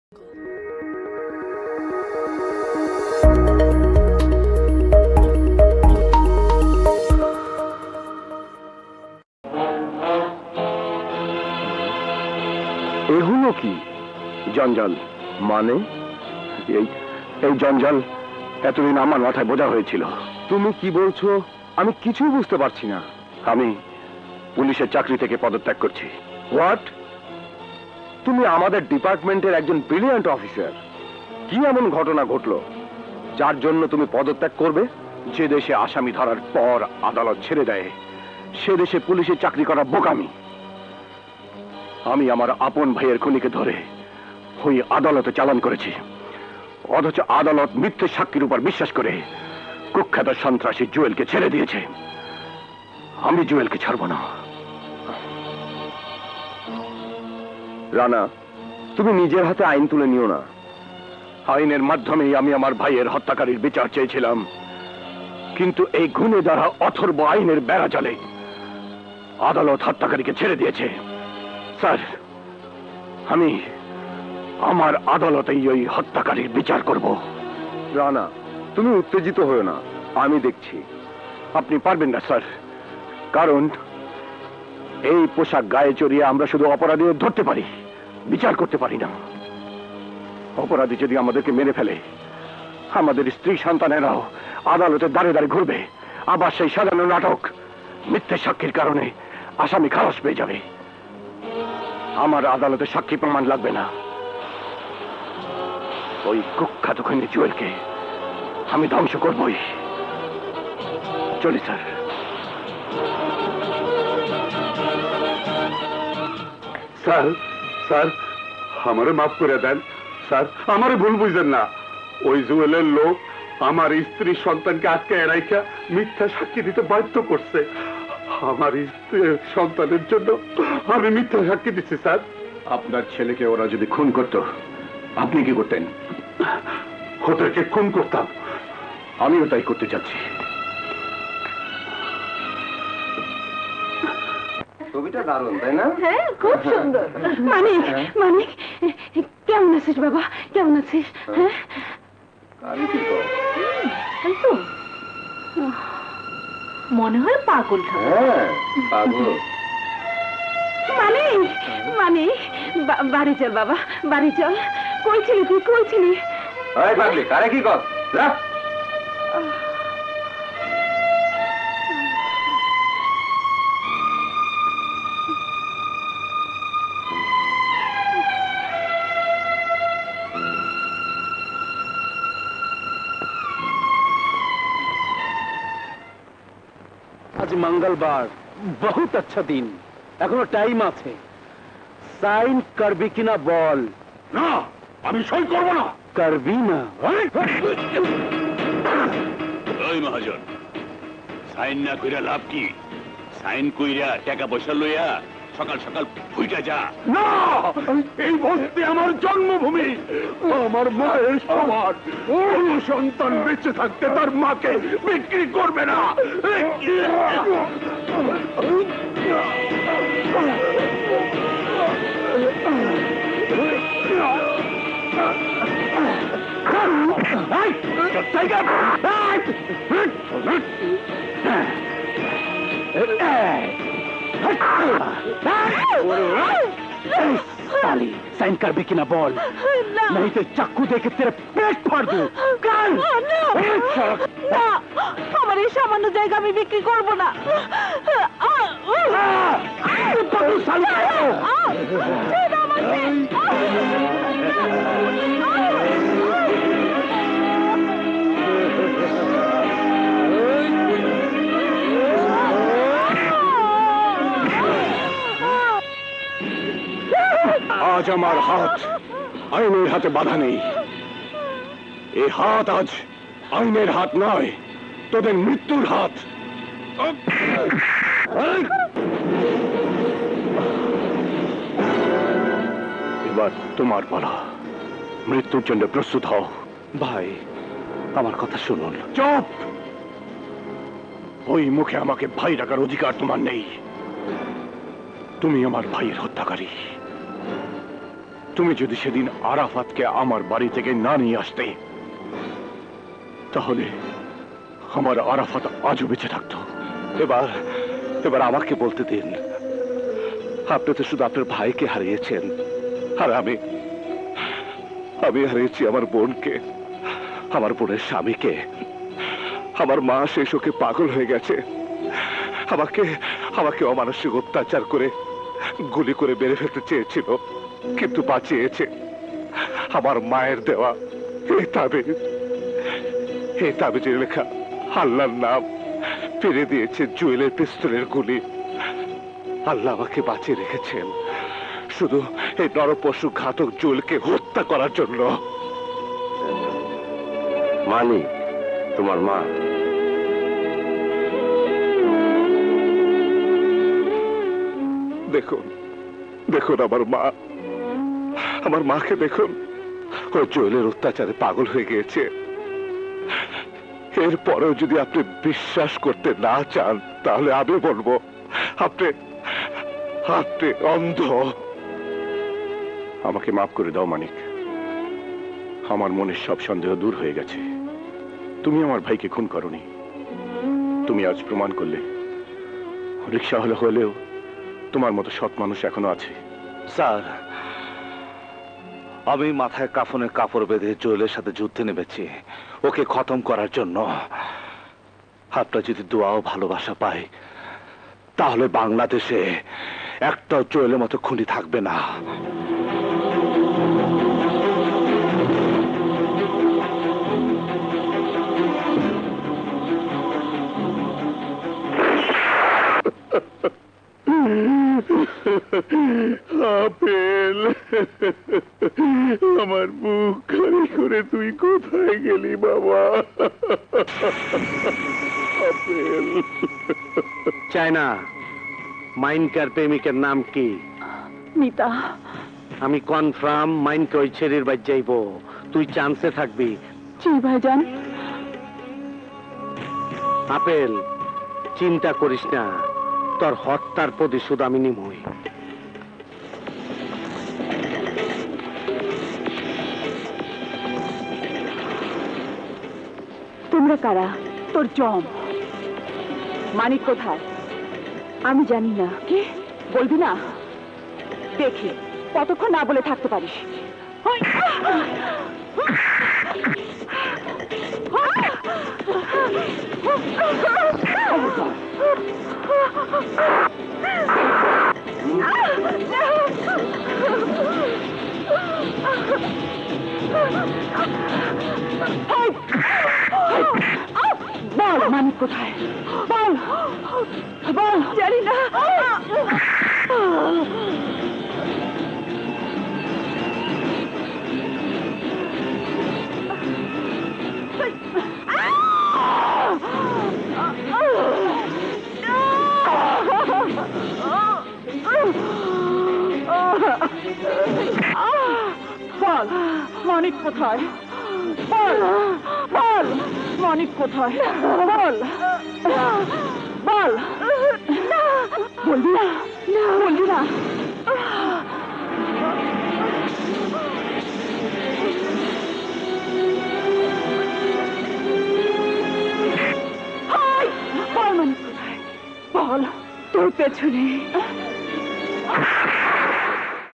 এগুলো কি জঞ্জাল? মানে এই জঞ্জাল এতদিন আমার মাথায় বোঝা হয়েছিল। তুমি কি বলছো আমি কিছুই বুঝতে পারছি না। আমি পুলিশের চাকরি থেকে পদত্যাগ করছি। হোয়াট? তুমি আমাদের ডিপার্টমেন্টের একজন ব্রিলিয়ান্ট অফিসার, কি এমন ঘটনা ঘটলো যার জন্য তুমি পদত্যাগ করবে? যে দেশে আসামি ধরার পর আদালত ছেড়ে দেয় সে দেশে পুলিশের চাকরি করা বোকামি। আমি আমার আপন ভাইয়ের খুনিকে ধরে ওই আদালতে চালান করেছি, অথচ আদালত মিথ্যে সাক্ষীর উপর বিশ্বাস করে কুখ্যাত সন্ত্রাসী জুয়েলকে ছেড়ে দিয়েছে। আমি জুয়েলকে ছাড়ব না। রানা, তুমি নিজের হাতে আইন তুলে নিও না। আইনের মাধ্যমেই আমি আমার ভাইয়ের হত্যাকারীর বিচার চেয়েছিলাম, কিন্তু এই গুণে দ্বারা অথর্ব আইনের বেড়া চলে আদালত হত্যাকারীকে ছেড়ে দিয়েছে। স্যার, আমি আমার আদালতেই ওই হত্যাকারীর বিচার করব। রানা, তুমি উত্তেজিত হও না, আমি দেখছি। আপনি পারবেন না স্যার, কারণ এই পোশাক গায়ে চড়িয়ে আমরা শুধু অপরাধীদের ধরতে পারি, বিচার করতে পারি না। অপরাধী যদি আমাদেরকে মেরে ফেলে আমাদের স্ত্রী সন্তানেরাও আদালতের দ্বারে দ্বারে ঘুরবে, আবার সেই সাজানো নাটক মিথ্যে সাক্ষীর কারণে আসামি খালাস পেয়ে যাবে। আমার আদালতে সাক্ষী প্রমাণ লাগবে না। ওই কুখ্যাত খুনি জুয়েলকে আমি ধ্বংস করবই। চলি স্যার। স্যার, স্যার আমারে মাফ করে দেন স্যার, আমারে ভুল বুঝবেন না। ওই জুয়েলের লোক আমার স্ত্রী সন্তানকে আজকে এড়াইকা মিথ্যা সাক্ষী দিতে বাধ্য করছে। আমার স্ত্রী সন্তানের জন্য আমি মিথ্যা সাক্ষী দিচ্ছি স্যার। আপনার ছেলেকে ওরা যদি খুন করত আপনি কি করতেন? ওদেরকে খুন করতাম। আমিও তাই করতে চাচ্ছি। ছবিটা দারুণ, তাই না? হ্যাঁ, খুব সুন্দর। মানিক, মানিক, কেমন আছিস বাবা? কেমন আছিস? হ্যাঁ, মনে হয় পাগল। হ্যাঁ, পাগল। মানিক, মানিক, বাড়ি চল বাবা, বাড়ি চল। কই ছিলি তুই? কই ছিলি? পাগলি, কারে কি কর? आज मंगलवार, बहुत अच्छा दिन। এখনো টাইম আছে। সাইন করবি কিনা বল। না, আমি সই করব না। করবি না? ওই মহাজন, সাইন না কইরা লাভ কি? সাইন কইরা টাকা পয়সা লইয়া সকাল সকাল ফুইটা যা। না, এই বস্তি আমার জন্মভূমি, আমার মায়ের সমান। কোন সন্তান বেঁচে থাকতে তার মাকে বিক্রি করবে না। साली, साइन कर भी कि ना बोल, नहीं तो चाकू देके तेरे पेट फाड़ दूं। कर না, আমার এই সামান্য জায়গা আমি বিক্রি করব না। আজ আমার হাত আইনের হাতে বাধা নেই। এই হাত আজ আইনের হাত নয়, তোদের মৃত্যুর হাত। এবার তোমার পালা, মৃত্যুর জন্য প্রস্তুত হও। ভাই, আমার কথা শুনুন। চুপ! ওই মুখে আমাকে ভাই ডাকার অধিকার তোমার নেই। তুমি আমার ভাইয়ের হত্যাকারী। তুমি যদি সেদিন আরাফাতকে আমার বাড়ি থেকে না নিয়ে আসতে, তাহলে আমার আরাফাত আজও বেঁচে থাকতো। এবার এবার আমাকে বলতে দিন, আপনি তো শুধু আপনার ভাইকে হারিয়েছেন, আর আমি হারিয়েছি আমার বোনকে, আমার বোনের স্বামীকে। আমার মা সেই শোকে পাগল হয়ে গেছে, আমাকে অমানসিক অত্যাচার করে গুলি করে মেরে ফেলতে চেয়েছিল, কিন্তু বাঁচিয়েছে আমার মায়ের দেওয়া এই তাবিজের লেখা আল্লাহর নাম ফিরে দিয়েছে জুয়েলের পিস্তলের গুলি। আল্লাহ আমাকে বাঁচিয়ে রেখেছেন শুধু এই নরপশু ঘাতক জুয়েলকে হত্যা করার জন্য। মানি তোমার মা। দেখুন দেখুন আমার মাকে দেখুন, ও জুয়েলের অত্যাচারে পাগল হয়ে গিয়েছে। এরপরেও যদি আপনি বিশ্বাস করতে না চান, তাহলে আমি বলবো আপনি অন্ধ। আমাকে মাফ করে দাও মানিক, আমার মনের সব সন্দেহ দূর হয়ে গেছে। তুমি আমার ভাইকে খুন করনি। তুমি আজ প্রমাণ করলে রিক্সা হলেও তোমার মতো সৎ মানুষ এখনো আছে। স্যার, আমি মাথায় কাফনের কাপড় বেঁধে জুয়েলের সাথে যুদ্ধে নেমেছি ওকে খতম করার জন্য। আপনার যদি দোয়া ও ভালোবাসা পাই, তাহলে বাংলাদেশে একটাও জুয়েলের মতো খুনি থাকবে না। আপেল, আমার বুক খালি করে তুই কোথায় গেলি বাবা? আপেল। চায়না, মাইনকার প্রেমিকের নাম কি? মিতা। আমি কনফার্ম মাইনকে ওই ছেড়ির বাদ যাইব, তুই চান্সে থাকবি। জি ভাইজান। আপেল, চিন্তা করিস না, তোর হত্যার প্রতিশোধ আমি নিমই। তোমরা কারা? তোর জম। মানিক কোথায়? আমি জানি না। কি বলবি না? দেখি কতক্ষণ না বলে থাকতে পারিস। বল মানিক কোথায়? বল বল। জানি না। বল মানিক কোথায়? বল বল মানিক কোথায়? বল বল। বলবি না? বলবি না? বল মানিক কোথায়? বল। তোর পেছনে